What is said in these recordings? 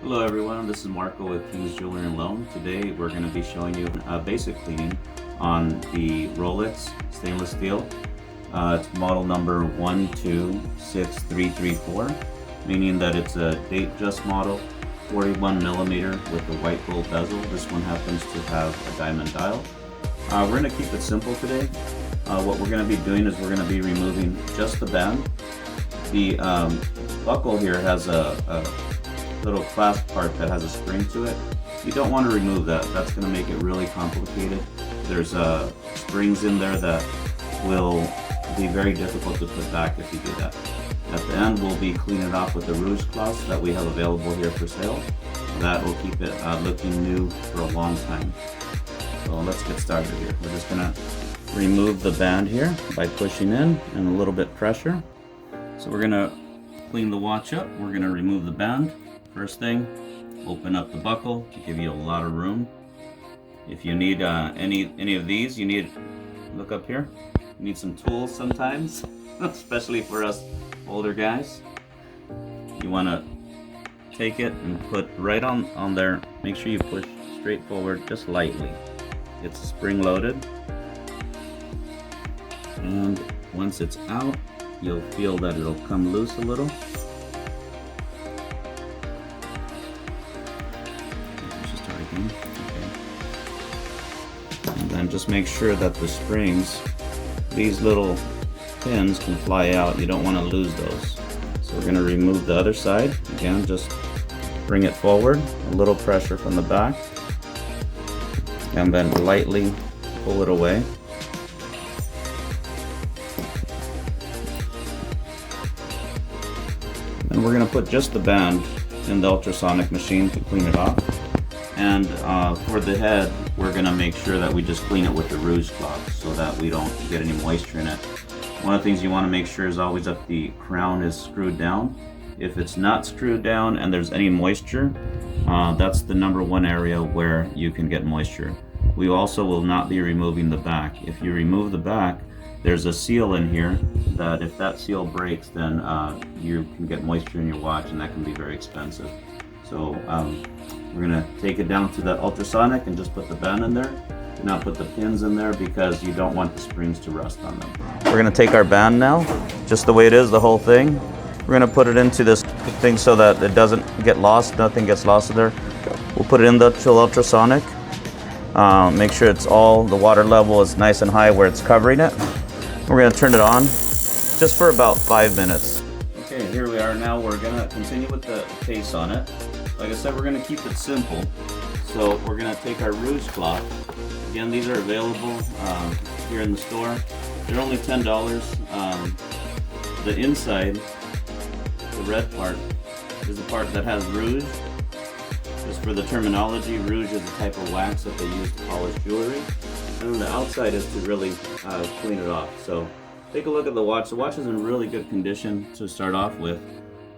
Hello everyone, this is Marco with King's Jewelry and Loan. Today we're going to be showing you a basic cleaning on the Rolex stainless steel. It's model number 126334, meaning that it's a Datejust model, 41mm with a white gold bezel. This one happens to have a diamond dial. We're going to keep it simple today. What we're going to be doing is we're going to be removing just the band. The buckle here has a little clasp part that has a spring to it. You don't want to remove that. That's going to make it really complicated. There's springs in there that will be very difficult to put back if you do that. At the end, we'll be cleaning it off with the rouge cloth that we have available here for sale. That will keep it looking new for a long time. So let's get started here. We're just going to remove the band here by pushing in and a little bit pressure. So we're going to clean the watch up. We're going to remove the band. First thing, open up the buckle to give you a lot of room. If you need any of these, you need, look up here, you need some tools sometimes, especially for us older guys. You want to take it and put right on there. Make sure you push straight forward, just lightly. It's spring loaded. And once it's out, you'll feel that it'll come loose a little. And then just make sure that the springs, these little pins can fly out. You don't want to lose those. So we're going to remove the other side. Again, just bring it forward, a little pressure from the back, and then lightly pull it away. And we're going to put just the band in the ultrasonic machine to clean it off. And for the head, we're going to make sure that we just clean it with the rouge cloth so that we don't get any moisture in it. One of the things you want to make sure is always that the crown is screwed down. If it's not screwed down and there's any moisture, that's the #1 area where you can get moisture. We also will not be removing the back. If you remove the back, there's a seal in here that if that seal breaks, then you can get moisture in your watch, and that can be very expensive. So we're going to take it down to the ultrasonic and just put the band in there. Do not put the pins in there because you don't want the springs to rust on them. We're going to take our band now, just the way it is, the whole thing. We're going to put it into this thing so that it doesn't get lost, nothing gets lost in there. We'll put it in the ultrasonic. Make sure it's all, the water level is nice and high where it's covering it. We're going to turn it on just for about 5 minutes. Okay, here we are now. We're going to continue with the case on it. Like I said, we're going to keep it simple. So we're going to take our rouge cloth. Again, these are available here in the store. They're only $10. The inside, the red part, is the part that has rouge. Just for the terminology, rouge is a type of wax that they use to polish jewelry. And then the outside is to really clean it off. So take a look at the watch. The watch is in really good condition to start off with.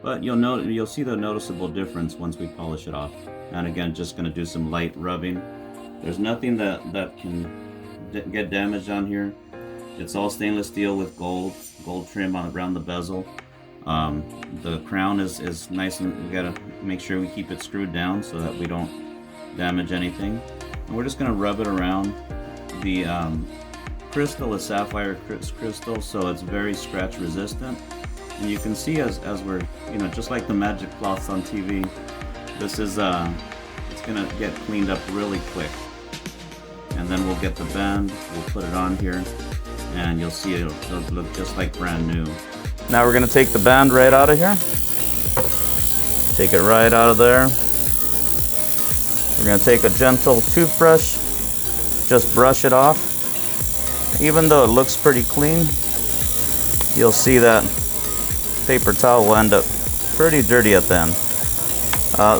But you'll see the noticeable difference once we polish it off. And again, just going to do some light rubbing. There's nothing that can get damaged on here. It's all stainless steel with gold trim around the bezel. The crown is nice, and we got to make sure we keep it screwed down so that we don't damage anything. And we're just going to rub it around. The crystal is sapphire crystal, so it's very scratch resistant. And you can see as we're, just like the magic cloths on TV, this is, it's gonna get cleaned up really quick. And then we'll get the band, we'll put it on here, and you'll see it'll look just like brand new. Now we're gonna take the band right out of here. Take it right out of there. We're gonna take a gentle toothbrush, just brush it off. Even though it looks pretty clean, you'll see that paper towel will end up pretty dirty at the end.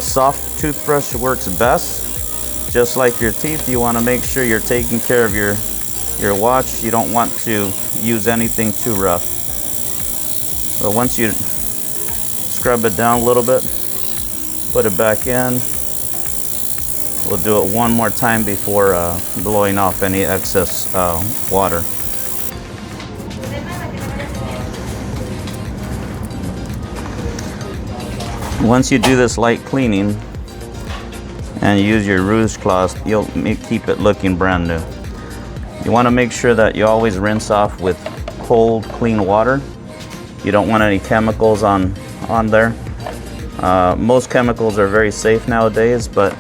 Soft toothbrush works best. Just like your teeth, you want to make sure you're taking care of your watch. You don't want to use anything too rough. But once you scrub it down a little bit, put it back in. We'll do it one more time before blowing off any excess water. Once you do this light cleaning, and you use your rouge cloth, you'll keep it looking brand new. You want to make sure that you always rinse off with cold, clean water. You don't want any chemicals on there. Most chemicals are very safe nowadays, but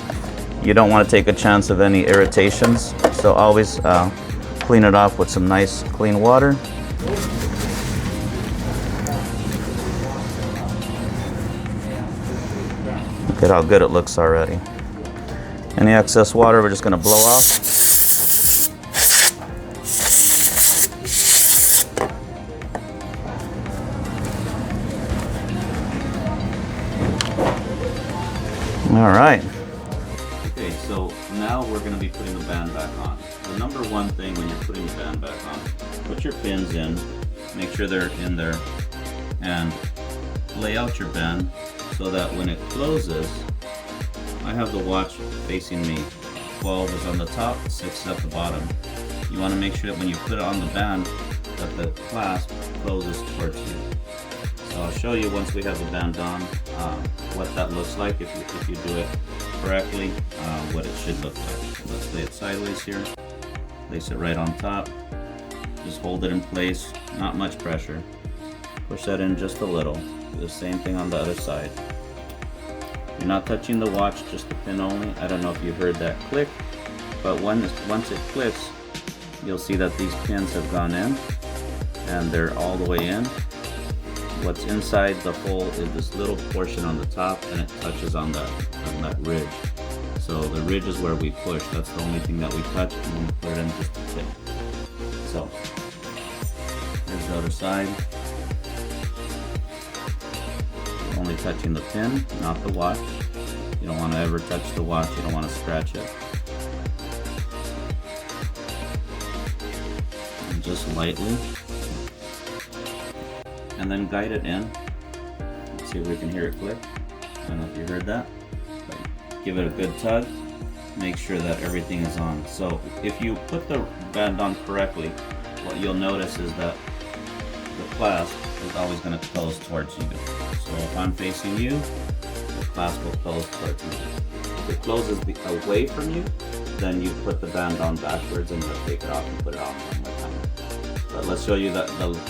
you don't want to take a chance of any irritations. So always clean it off with some nice clean water. Look at how good it looks already. Any excess water we're just going to blow off. All right. Okay, so now we're going to be putting the band back on. The number one thing when you're putting the band back on, put your pins in, make sure they're in there, and lay out your band so that when it closes, I have the watch facing me. 12 is on the top, 6 is at the bottom. You want to make sure that when you put it on the band that the clasp closes towards you. So I'll show you once we have the band on what that looks like if you do it correctly, what it should look like. So let's lay it sideways here, place it right on top, just hold it in place, not much pressure. Push that in just a little. Do the same thing on the other side. You're not touching the watch, just the pin only. I don't know if you heard that click, but once it clicks, you'll see that these pins have gone in and they're all the way in. What's inside the hole is this little portion on the top, and it touches on that ridge. So the ridge is where we push. That's the only thing that we touch, and then we put it in just a tip. So here's the other side. You're only touching the pin, not the watch. You don't want to ever touch the watch. You don't want to scratch it. And just lightly. And then guide it in. Let's see if we can hear it click. I don't know if you heard that. But give it a good tug. Make sure that everything is on. So if you put the band on correctly, what you'll notice is that the clasp is always going to close towards you. So if I'm facing you, the clasp will close towards you. If it closes away from you, then you put the band on backwards and you'll take it off and put it on one more time. But let's show you the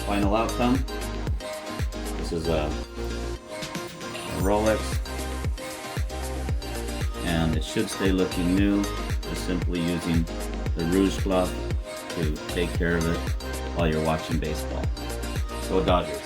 final outcome. This is a Rolex, and it should stay looking new, just simply using the rouge cloth to take care of it while you're watching baseball. Go Dodgers!